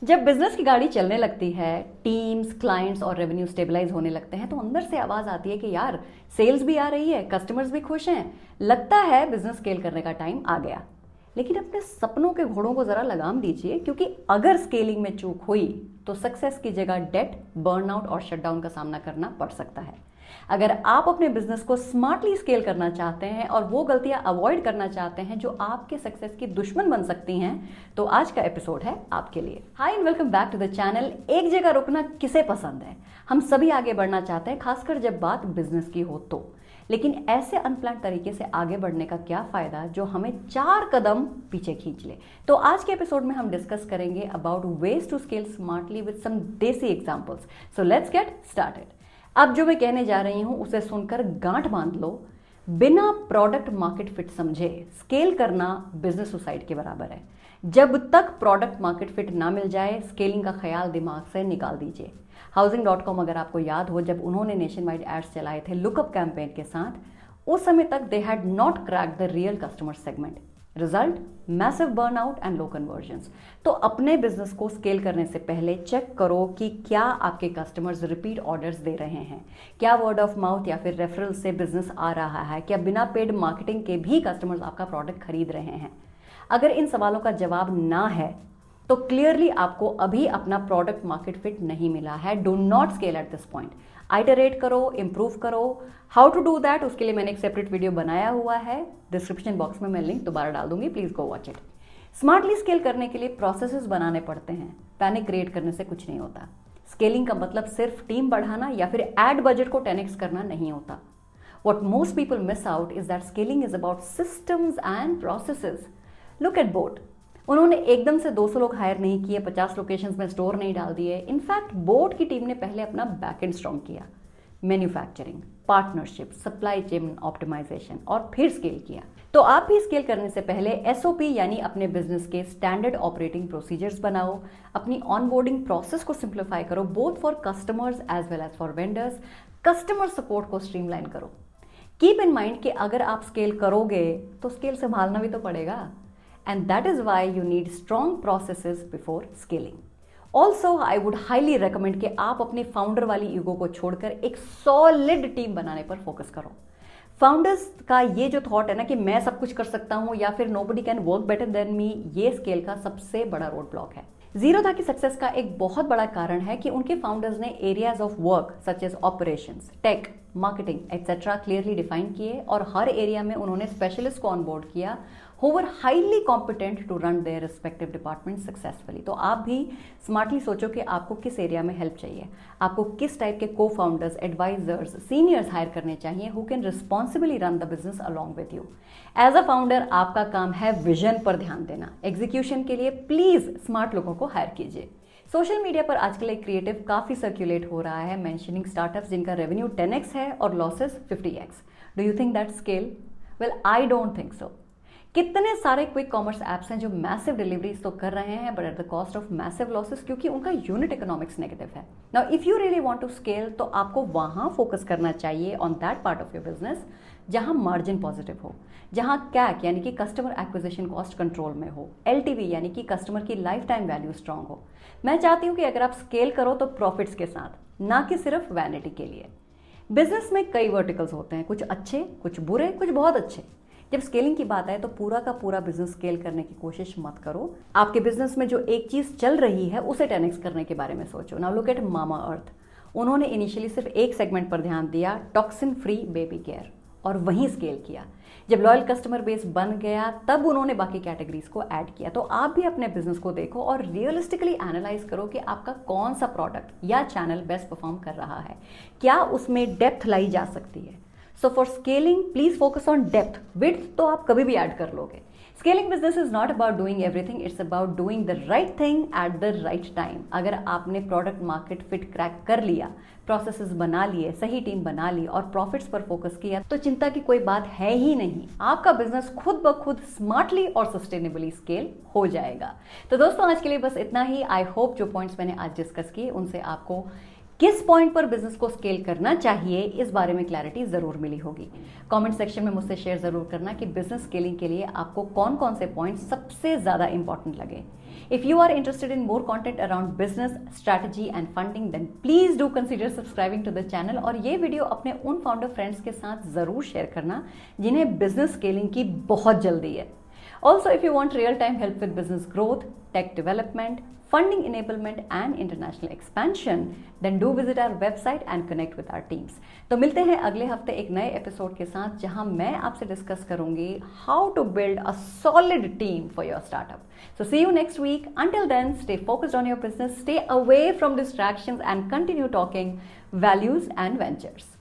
जब बिजनेस की गाड़ी चलने लगती है, टीम्स, क्लाइंट्स और रेवेन्यू स्टेबलाइज होने लगते हैं तो अंदर से आवाज आती है कि यार सेल्स भी आ रही है, कस्टमर्स भी खुश हैं, लगता है बिजनेस स्केल करने का टाइम आ गया। लेकिन अपने सपनों के घोड़ों को जरा लगाम दीजिए, क्योंकि अगर स्केलिंग में चूक हुई तो सक्सेस की जगह डेट, बर्नआउट और शटडाउन का सामना करना पड़ सकता है। अगर आप अपने बिजनेस को स्मार्टली स्केल करना चाहते हैं और वो गलतियां अवॉइड करना चाहते हैं जो आपके सक्सेस की दुश्मन बन सकती हैं, तो आज का एपिसोड है आपके लिए। Hi and welcome back to the channel. एक जगह रुकना किसे पसंद है? हम सभी आगे बढ़ना चाहते हैं, खासकर जब बात बिजनेस की हो तो। लेकिन ऐसे अनप्लान तरीके से आगे बढ़ने का क्या फायदा जो हमें 4 कदम पीछे खींच ले। तो आज के एपिसोड में हम डिस्कस करेंगे about ways to scale smartly with some desi examples. So let's get started. अब जो मैं कहने जा रही हूं उसे सुनकर गांठ बांध लो। बिना प्रोडक्ट मार्केट फिट समझे स्केल करना बिजनेस सुसाइड के बराबर है। जब तक प्रोडक्ट मार्केट फिट ना मिल जाए, स्केलिंग का ख्याल दिमाग से निकाल दीजिए। हाउसिंग.com, अगर आपको याद हो, जब उन्होंने नेशन वाइड एड्स चलाए थे लुकअप कैंपेन के साथ, उस समय तक they had not crack the real customer segment. Result, massive burnout and low convergence. तो अपने बिजनेस को स्केल करने से पहले चेक करो कि क्या आपके कस्टमर्स रिपीट ऑर्डर्स दे रहे हैं, क्या वर्ड ऑफ माउथ या फिर रेफरल से बिजनेस आ रहा है, क्या बिना पेड मार्केटिंग के भी कस्टमर्स आपका प्रोडक्ट खरीद रहे हैं। अगर इन सवालों का जवाब ना है तो क्लियरली आपको अभी अपना प्रोडक्ट मार्केट फिट नहीं मिला है। Do not scale at this point. Iterate करो, इंप्रूव करो। हाउ टू डू दैट, उसके लिए मैंने एक सेपरेट वीडियो बनाया हुआ है, डिस्क्रिप्शन बॉक्स में मैं लिंक दोबारा डाल दूंगी, please go watch it. Smartly scale करने के लिए प्रोसेसेस बनाने पड़ते हैं। पैनिक क्रिएट करने से कुछ नहीं होता। स्केलिंग का मतलब सिर्फ टीम बढ़ाना या फिर एड बजट को 10x करना नहीं होता। What most people miss out is that scaling is about systems and processes. Look at boat. उन्होंने एकदम से 200 लोग हायर नहीं किए, 50 लोकेशंस में स्टोर नहीं डाल दिए। इनफैक्ट बोट की टीम ने पहले अपना बैकएंड स्ट्रॉन्ग किया, manufacturing, partnership, supply chain optimisation, और फिर स्केल किया। तो आप भी स्केल करने से पहले एसओपी यानी अपने बिजनेस के स्टैंडर्ड ऑपरेटिंग प्रोसीजर्स बनाओ। अपनी ऑनबोर्डिंग प्रोसेस को सिंप्लीफाई करो, both for customers as well as for vendors. Customer support को स्ट्रीमलाइन करो। कीप इन माइंड कि अगर आप स्केल करोगे तो स्केल संभालना भी तो पड़ेगा। And that is why you need strong processes before scaling. Also, I would highly recommend कि आप अपने फाउंडर वाली ईगो को छोड़कर एक सॉलिड टीम बनाने पर फोकस करो। फाउंडर्स का ये जो थॉट है ना कि मैं सब कुछ कर सकता हूं या फिर nobody can work better than me, ये स्केल का सबसे बड़ा रोड ब्लॉक है। जीरोधा की सक्सेस का एक बहुत बड़ा कारण है कि उनके फाउंडर्स ने areas of work such as operations, tech, marketing etcetera clearly define किए और हर एरिया में उन्होंने स्पेशलिस्ट को ऑनबोर्ड किया who were highly competent to run their respective departments successfully. तो आप भी स्मार्टली सोचो कि आपको किस एरिया में हेल्प चाहिए, आपको किस टाइप के को फाउंडर्स, एडवाइजर्स, सीनियर्स हायर करने चाहिए who can responsibly run the business along with you. As a founder आपका काम है विजन पर ध्यान देना। एग्जीक्यूशन के लिए प्लीज स्मार्ट लोगों को हायर कीजिए। सोशल मीडिया पर आजकल एक क्रिएटिव काफी सर्कुलेट हो रहा है, मेंशनिंग स्टार्टअप्स जिनका रेवेन्यू 10x है और losses 50x। Do you think that scale? Well, I don't think so. कितने सारे क्विक कॉमर्स एप्स हैं जो मैसिव डिलीवरीज तो कर रहे हैं but at the cost of massive losses, क्योंकि उनका यूनिट इकोनॉमिक्स नेगेटिव है। Now if you really want to scale तो आपको वहां फोकस करना चाहिए on that part of your business जहां मार्जिन पॉजिटिव हो, जहां कैक यानी कि कस्टमर एक्विजिशन कॉस्ट कंट्रोल में हो, एलटीवी यानी कि कस्टमर की लाइफ टाइम वैल्यू स्ट्रांग हो। मैं चाहती हूं कि अगर आप स्केल करो तो प्रॉफिट्स के साथ, ना कि सिर्फ वैनिटी के लिए। बिजनेस में कई वर्टिकल्स होते हैं, कुछ अच्छे, कुछ बुरे, कुछ बहुत अच्छे। जब स्केलिंग की बात आए तो पूरा का पूरा बिजनेस स्केल करने की कोशिश मत करो। आपके बिजनेस में जो एक चीज चल रही है उसे 10x करने के बारे में सोचो। नाउ लुक एट मामा अर्थ। उन्होंने इनिशियली सिर्फ एक सेगमेंट पर ध्यान दिया, टॉक्सिन फ्री बेबी केयर, और वहीं स्केल किया। जब लॉयल कस्टमर बेस बन गया तब उन्होंने बाकी कैटेगरीज को ऐड किया। तो आप भी अपने बिजनेस को देखो और रियलिस्टिकली एनालाइज करो कि आपका कौन सा प्रोडक्ट या चैनल बेस्ट परफॉर्म कर रहा है, क्या उसमें डेप्थ लाई जा सकती है। So for scaling please focus on depth. Width तो आप कभी भी ऐड कर लोगे। Scaling business is not about doing everything, it's about doing the right thing at the right time. अगर आपने प्रोडक्ट मार्केट फिट क्रैक कर लिया, प्रोसेसेस बना लिए, सही टीम बना ली और प्रॉफिट्स पर फोकस किया तो चिंता की कोई बात है ही नहीं। आपका बिजनेस खुद ब खुद स्मार्टली और सस्टेनेबली स्केल हो जाएगा। तो दोस्तों आज के लिए बस इतना ही। आई होप जो पॉइंट्स मैंने आज डिस्कस किए उनसे आपको किस पॉइंट पर बिजनेस को स्केल करना चाहिए, इस बारे में क्लैरिटी जरूर मिली होगी। कमेंट सेक्शन में मुझसे शेयर जरूर करना कि बिजनेस स्केलिंग के लिए आपको कौन कौन से पॉइंट सबसे ज्यादा इंपॉर्टेंट लगे। If you are interested in more content around business, strategy and funding, then please do consider subscribing to the channel और ये वीडियो अपने उन फाउंडर फ्रेंड्स के साथ जरूर शेयर करना जिन्हें बिजनेस स्केलिंग की बहुत जल्दी है। Also, if you want real-time help with business growth, tech development, funding enablement and international expansion, then do visit our website and connect with our teams. तो मिलते हैं अगले हफ्ते एक नए एपिसोड के साथ जहां मैं आपसे डिस्कस करूंगी how to build a solid team for your startup. So see you next week. Until then, stay focused on your business, stay away from distractions and continue talking values and ventures.